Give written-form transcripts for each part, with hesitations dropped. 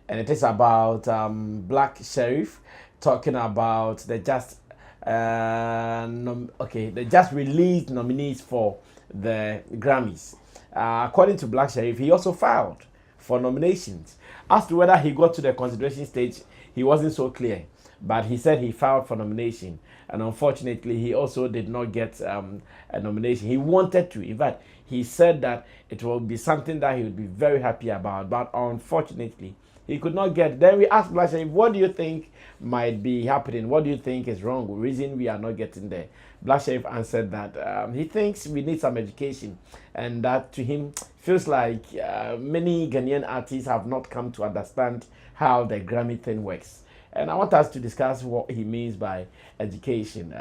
and it is about Black Sherif talking about the just released nominees for the Grammys. According to Black Sherif, he also filed for nominations. As to whether he got to the consideration stage, he wasn't so clear, but he said he filed for nomination, and unfortunately, he also did not get a nomination. He wanted to. In fact, he said that it will be something that he would be very happy about, but unfortunately, he could not get. Then we asked Black Sherif, what do you think might be happening? What do you think is wrong? The reason we are not getting there? Black Sherif answered that he thinks we need some education, and that to him feels like many Ghanaian artists have not come to understand how the Grammy thing works. And I want us to discuss what he means by education.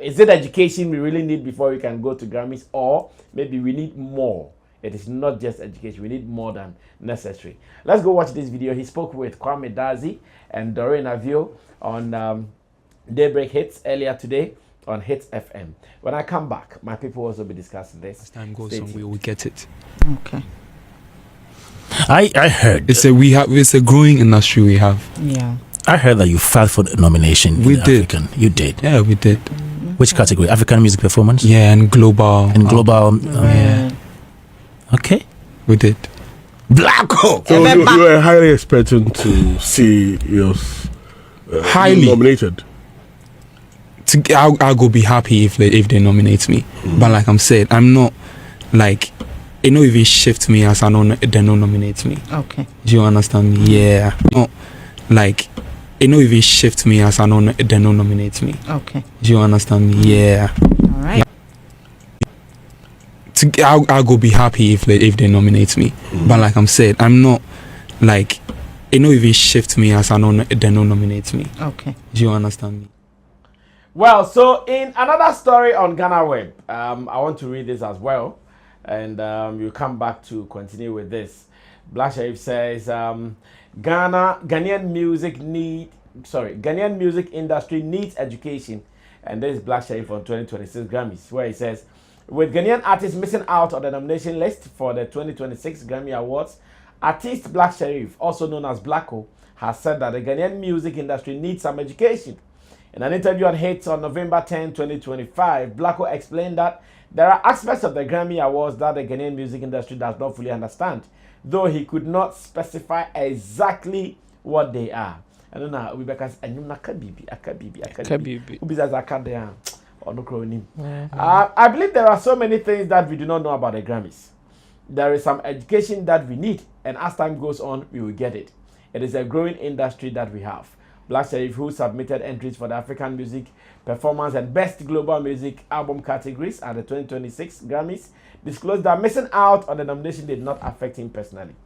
Is it education we really need before we can go to Grammys, or maybe we need more? It is not just education. We need more than necessary. Let's go watch this video. He spoke with Kwame Dazi and Doreen Avio on Daybreak Hits earlier today on Hits FM. When I come back, my people will also be discussing this. As time goes on, we will get it. Okay. I heard it's a growing industry we have. Yeah. I heard that you filed for the nomination. We did. African. You did. Yeah, we did. Which category? African music performance? Yeah, and global. And global. Yeah. Okay. We did. Black Hole. So you were highly expecting to see yours highly nominated. I'll go be happy if they nominate me. But like I'm saying, I'm not like it not even shift me as they don't nominate me. Okay. Do you understand me? Yeah. Not like it not even shift me as they don't nominate me. Okay. Do you understand me? Yeah. All right. I'll go be happy if they nominate me. But like I'm saying, I'm not like it not even shift me as they don't nominate me. Okay. Do you understand me? Well, so in another story on Ghana Web, I want to read this as well, and you come back to continue with this. Black Sherif says Ghanaian music industry needs education, and this is Black Sherif on 2026 Grammys, where he says, with Ghanaian artists missing out on the nomination list for the 2026 Grammy Awards, artist Black Sherif, also known as Blacko, has said that the Ghanaian music industry needs some education. In an interview on Hits on November 10, 2025, Blacko explained that there are aspects of the Grammy Awards that the Ghanaian music industry does not fully understand, though he could not specify exactly what they are. I don't know, we because I believe there are so many things that we do not know about the Grammys. There is some education that we need, and as time goes on, we will get it. It is a growing industry that we have. Black Sherif, who submitted entries for the African Music Performance and Best Global Music Album categories at the 2026 Grammys, disclosed that missing out on the nomination did not affect him personally.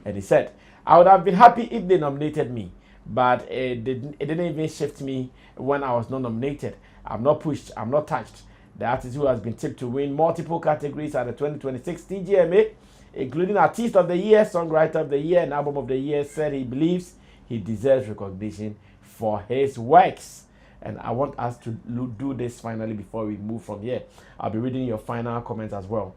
And he said, I would have been happy if they nominated me, but it didn't even shift me when I was not nominated. I'm not pushed, I'm not touched. The artist who has been tipped to win multiple categories at the 2026 TGMA, including Artist of the Year, Songwriter of the Year, and Album of the Year, said he believes he deserves recognition for his works. And I want us to do this finally before we move from here. I'll be reading your final comments as well.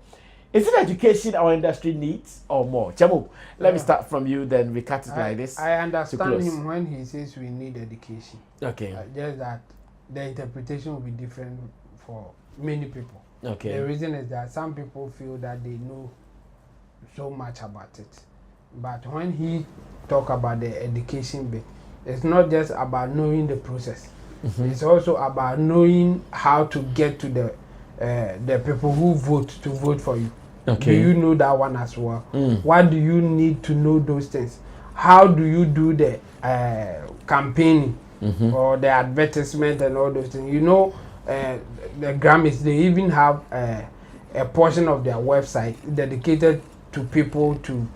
Is it education our industry needs or more? Chamu, let me start from you, then we cut it like this. I understand him when he says we need education. Okay. Just that the interpretation will be different for many people. Okay. The reason is that some people feel that they know so much about it. But when he talk about the education bit, it's not just about knowing the process. It's also about knowing how to get to the people who vote to vote for you. Okay. Do you know that one as well? What do you need to know those things? How do you do the campaigning or the advertisement and all those things? You know, the Grammys, they even have a portion of their website dedicated to people to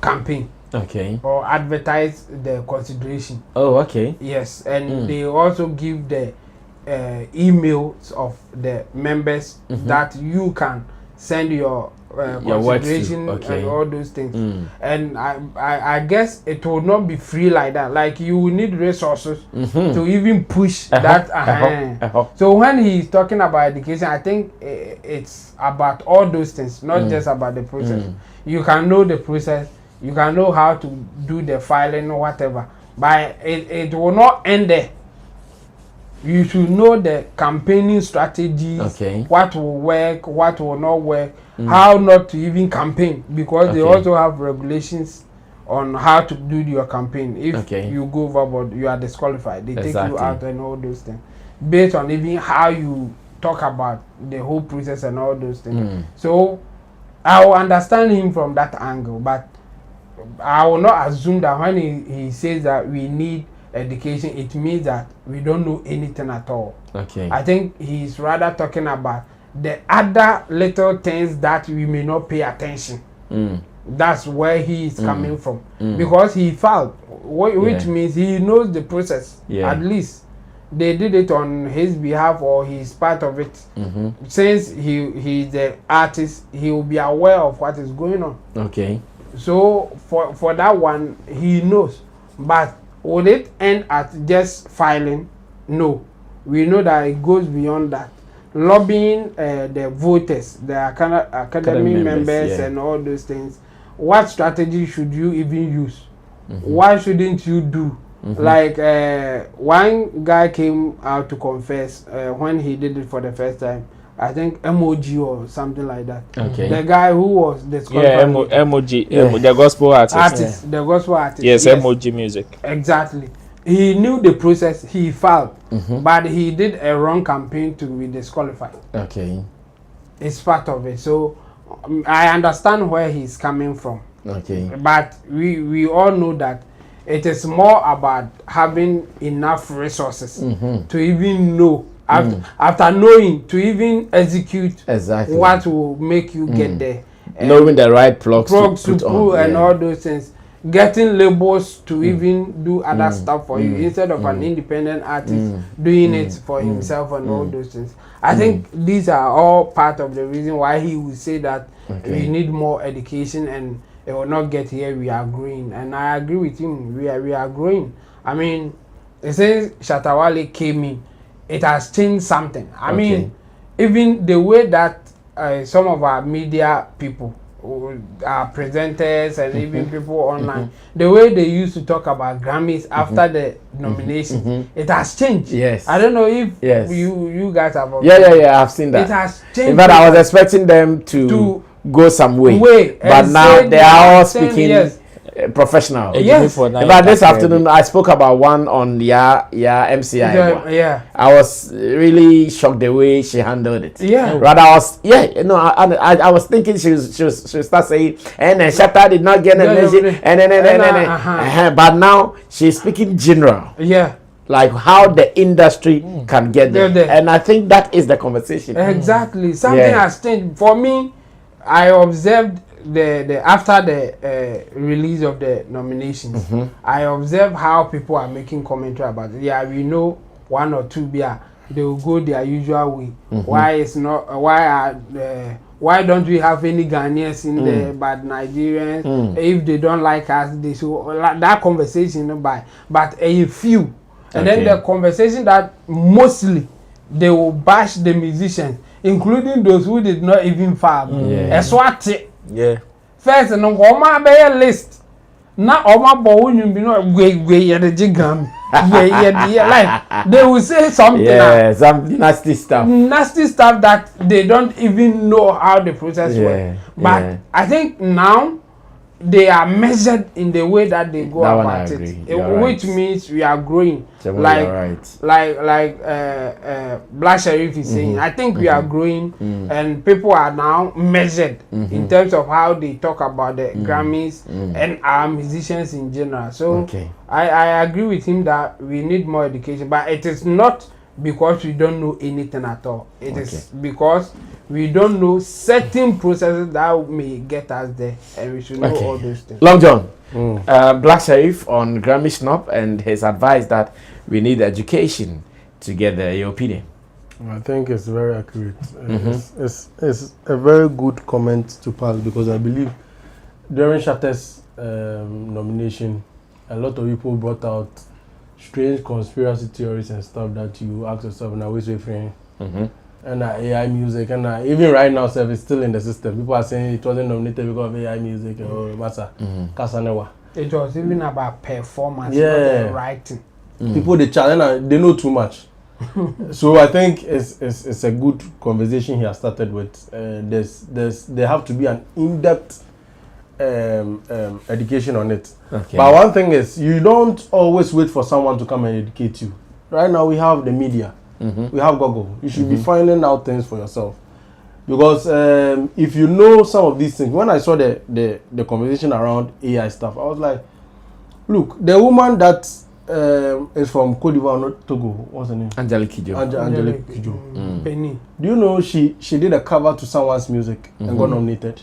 campaign. Okay. Or advertise the consideration. Oh, okay. Yes, and they also give the emails of the members that you can send your consideration and all those things. And I guess it will not be free like that. Like you will need resources to even push that. So when he's talking about education, I think it's about all those things, not just about the process. You can know the process. You can know how to do the filing or whatever. But it will not end there. You should know the campaigning strategies, what will work, what will not work, how not to even campaign, because they also have regulations on how to do your campaign. If you go overboard, you are disqualified. They take you out and all those things, based on even how you talk about the whole process and all those things. So I will understand him from that angle, but I will not assume that when he says that we need education, it means that we don't know anything at all. I think he's rather talking about the other little things that we may not pay attention. That's where he is coming from, because he filed, which means he knows the process. At least they did it on his behalf, or he's part of it. Since he's the artist, he will be aware of what is going on. So for that one, he knows. But would it end at just filing? No. We know that it goes beyond that. Lobbying the voters, the academy members and all those things. What strategy should you even use? Why shouldn't you do? Like one guy came out to confess when he did it for the first time. I think emoji or something like that. The guy who was disqualified. Emoji, the gospel artist. The gospel artist. Yes, emoji music. Exactly. He knew the process. He filed, but he did a wrong campaign to be disqualified. It's part of it. So I understand where he's coming from. But we all know that it is more about having enough resources to even know. After knowing, to even execute what will make you get there, knowing the right plugs to put on, and all those things, getting labels to even do other stuff for you, instead of an independent artist doing it for himself and all those things. I think these are all part of the reason why he would say that we need more education, and it will not get here. We are growing, and I agree with him. We are growing. I mean, since Shatawale came in, it has changed something. I mean, even the way that some of our media people, our presenters and even people online, the way they used to talk about Grammys after the nomination, it has changed. I don't know if you guys have. I've seen that. It has changed. In fact, I was expecting them to go some way, but now they are all speaking professional. But this afternoon I spoke about one on MCI. I was really shocked the way she handled it. Rather, I was thinking she start saying, and then Shatta did not get a message, but now she's speaking general. Like how the industry can get there. And I think that is the conversation. Exactly. Something has changed. For me, I observed the after the release of the nominations, I observe how people are making commentary about it. We know one or two they will go their usual way. Why don't we have any Ghanaians in there but Nigerians? If they don't like us, they should that conversation but a few. And then the conversation that mostly they will bash the musicians, including those who did not even file. First, no Oma be a list. Na Oma bo you be no gwe the Grammy. Like they will say something. Some nasty stuff. Nasty stuff that they don't even know how the process works. But I think now they are measured in the way that they go about it, which means we are growing. Like Black Sherif is saying, I think we are growing, and people are now measured in terms of how they talk about the Grammys and our musicians in general. So I agree with him that we need more education, but it is not because we don't know anything at all. It is because we don't know certain processes that may get us there, and we should know all those things. Long John, Black Sherif on Grammy Snub and his advice that we need education to get there. Your opinion? I think it's very accurate. It's a very good comment to pass, because I believe during Shatta's nomination, a lot of people brought out strange conspiracy theories and stuff that you ask yourself, now where's your friend? and AI music, and even right now, sir, it's still in the system. People are saying it wasn't nominated because of AI music or massa. Kasanewa. It was even about performance, not writing. People they challenge, they know too much. So I think it's a good conversation he has started with. There have to be an in-depth education on it. Okay. But one thing is, you don't always wait for someone to come and educate you. Right now we have the media, we have Google. You should be finding out things for yourself, because if you know some of these things. When I saw the conversation around AI stuff, I was like, look, the woman that is from Côte d'Ivoire, not Togo, what's her name? Angelique Kidjo. Angelique Kidjo. Penny. Do you know she did a cover to someone's music and got nominated?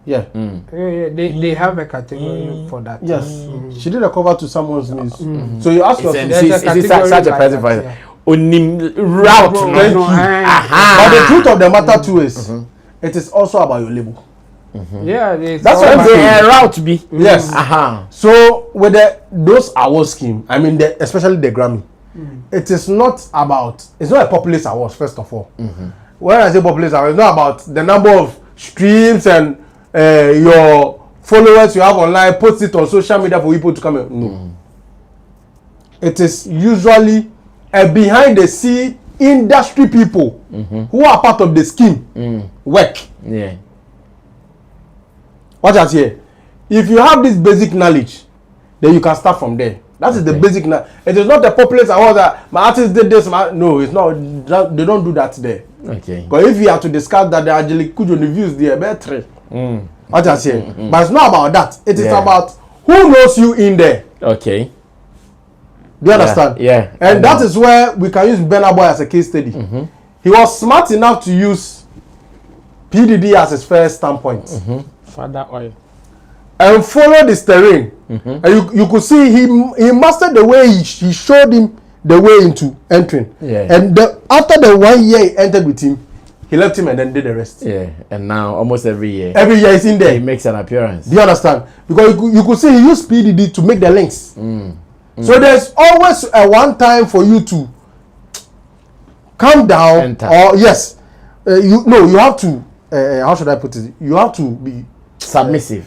Yeah. They have a category for that. Yes. She did a cover to someone's music. So you ask yourself, is such a person for route? But the truth of the matter too is, it is also about your label. Yeah, that's what the route be. Yes. So with those award scheme, I mean, especially the Grammy, it is not about. It's not a populist award, first of all. When I say populist award, it's not about the number of streams and your followers you have online. Post it on social media for people to come in. No. It is usually behind the scene industry people who are part of the scheme work. Yeah. Watch out here. If you have this basic knowledge, then you can start from there. That is the basic knowledge. It is not the populist award that my artist did this. No, it's not. They don't do that there. Okay. Because if you have to discuss that the Angelique Kidjo reviews there, better. Watch out here. But it's not about that. It is about who knows you in there. Okay. Do you understand? Yeah. And that is where we can use Burna Boy as a case study. He was smart enough to use PDD as his first standpoint. Father oil. And follow this terrain. And you could see he mastered the way he showed him the way into entering. Yeah. And after the 1 year he entered with him, he left him and then did the rest. Yeah. And now almost every year he's in there. He makes an appearance. Do you understand? Because you could see he used PDD to make the links. So there's always a one time for you to calm down. Enter. Or yes, you have to. How should I put it? You have to be submissive.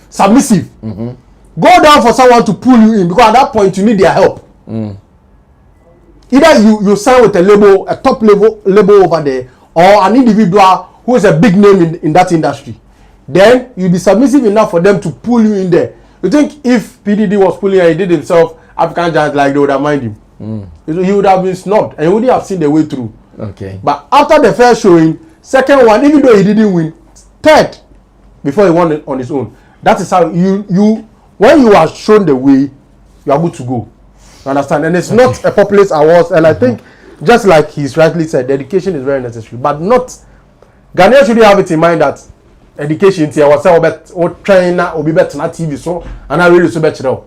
Go down for someone to pull you in, because at that point you need their help. Either you sign with a label, a top label over there, or an individual who is a big name in that industry. Then you'll be submissive enough for them to pull you in there. You think if PDD was pulling and he did himself African giant, like they would have minded him? He would have been snubbed and he wouldn't have seen the way through. Okay. But after the first showing, second one, even though he didn't win, third before he won it on his own. That is how you when you are shown the way, you are good to go. You understand? And it's not a populist award. And I think, just like he's rightly said, education is very necessary. But not Ghanaians should have it in mind that education here was or trainer or be better na TV so and I really so better.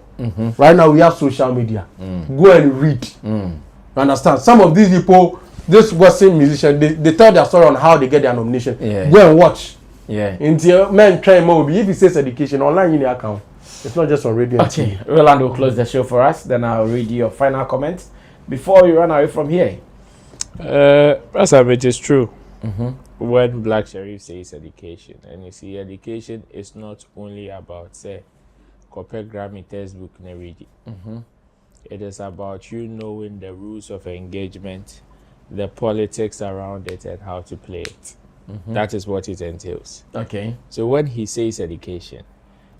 Right now we have social media. Go and read. You understand? Some of these people, this Western musicians, they tell their story on how they get their nomination. Go and watch. Until men try more. If he says education online in the account, it's not just on radio. Okay, Roland will close the show for us. Then I'll read your final comments before we run away from here. It is true. When Black Sherif says education, and you see, education is not only about say, copy Grammy textbook and read it. It is about you knowing the rules of engagement, the politics around it, and how to play it. That is what it entails. Okay. So when he says education,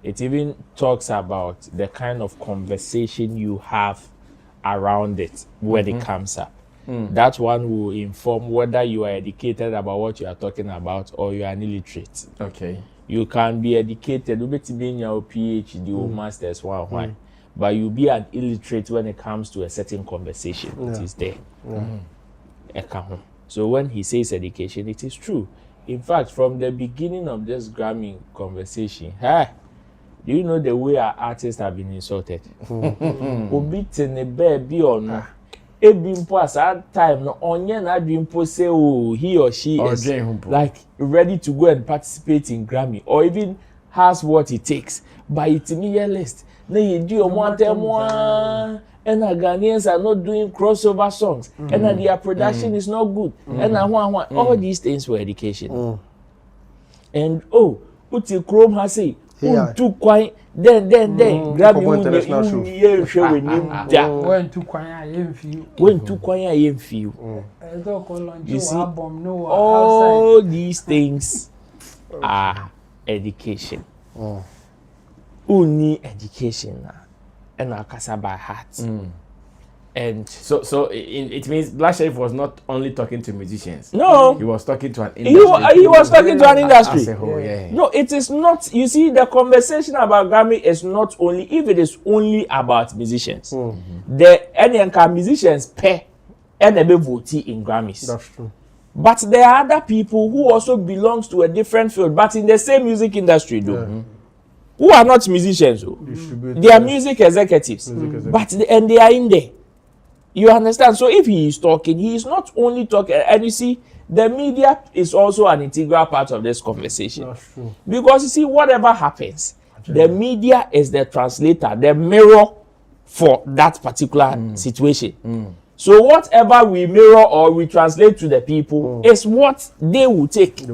it even talks about the kind of conversation you have around it when it comes up. That one will inform whether you are educated about what you are talking about or you are an illiterate. Okay. You can be educated, you be in your PhD or master's one, but you'll be an illiterate when it comes to a certain conversation. It is there. So when he says education, it is true. In fact, from the beginning of this Grammy conversation, do you know the way our artists have been insulted? Obi tene baby or no. Ebimpo at that time, no onion Ebimpo say, oh, he or she is like ready to go and participate in Grammy, or even has what it takes. by it me list. Na you do one time one. And Ghanaians are not doing crossover songs, and their production is not good, and all these things for education. And Uti Chrome has say, too quiet, then Grammy you show when you went to quiet feel. When too quiet feel. You see, all these things are education. Who need education now? And Akasa by heart. And so it means Black Sherif was not only talking to musicians. No, he was talking to an industry. He was talking to an industry. As a whole, No, it is not. You see, the conversation about Grammy is not only if it is only about musicians. The any musicians pay and they vote in Grammys. That's true. But there are other people who also belongs to a different field, but in the same music industry, though. Who are not musicians, they are music executives, but they are in there. You understand? So if he is talking, he is not only talking, and you see, the media is also an integral part of this conversation. That's true. Because you see, whatever happens, the media is the translator, the mirror for that particular situation. So whatever we mirror or we translate to the people is what they will take.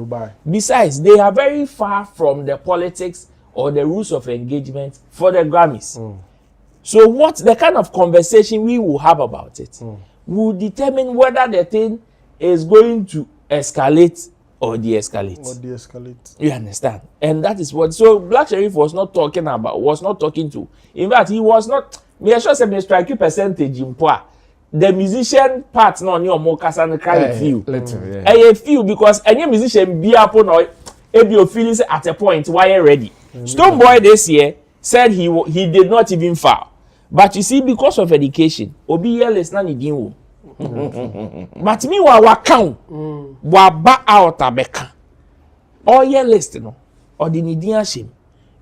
Besides, they are very far from the politics or the rules of engagement for the Grammys. So what the kind of conversation we will have about it will determine whether the thing is going to escalate or de-escalate. You understand? And that is what, so Black Sherif was not talking to. In fact, he was not, me sure say me strike you percentage in poor. The musician part no ni omo kasa no cry few. A few because any musician be upon or ebio feeling at a point why you ready. Stonebwoy this year said he did not even file. But you see, because of education, obi yellis na ni dinwo. But me wa count wa ba out abeka. All year list no or the nidian shame.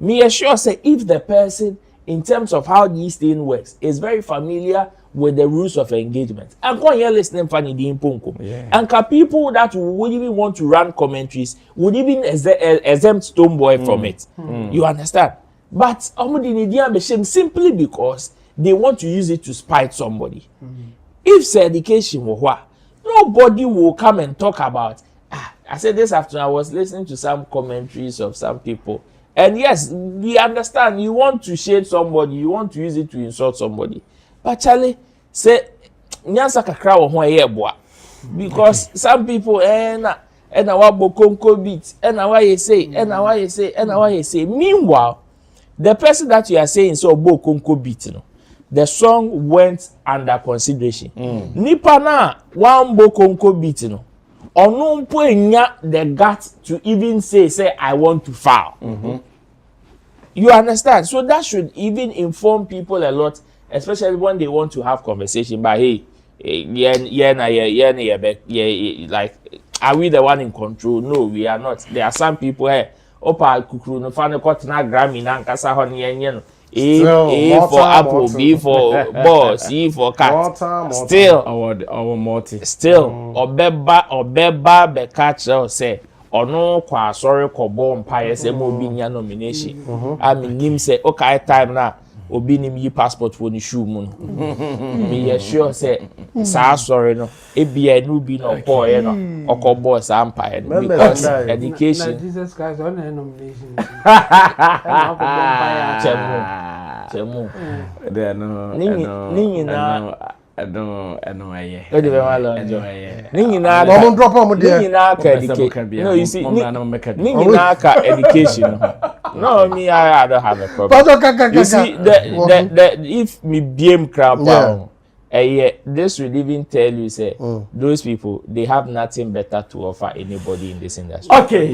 Me assure say if the person in terms of how this thing works is very familiar with the rules of engagement. And go here listening for the impunko. And people that would even want to run commentaries would even exempt Stonebwoy from it. You understand? But simply because they want to use it to spite somebody. If say education were what, nobody will come and talk about. I said this afternoon, I was listening to some commentaries of some people. And yes, we understand you want to shade somebody, you want to use it to insult somebody. But Charlie say nyansa kakra wo ho ayeboa because some people na wa bokonko beat wa you say meanwhile the person that you are saying so bokonko beat no the song went under consideration nipa na one bokonko beat no onu mpo enya the guts to even say I want to file. You understand? So that should even inform people a lot, especially when they want to have conversation. But hey, like, are we the one in control? No, we are not. There are some people here. Opa kukuru no fane kotna Grammy na nkasa ho ne yenye no. A for apple, B for ball, C for cat. Still, our multi. Still, obeba be catch say. Ono kwa sorry ko bomb pie say mo bi nya nomination. I mean him say okay time na obi nim yi passport for ni shoe mu. Me sure say sa sorry no e bia no bi no boy no okobo sa empire because education. Jesus Christ on nomination. Chemu. There no. I know aye. O de be wa lo enjoy. Ni na ka education. No, you see, ni na ka education. No, me I don't have a problem. You see, the if me BM crowd pound, this will even tell you say those people they have nothing better to offer anybody in this industry. Okay.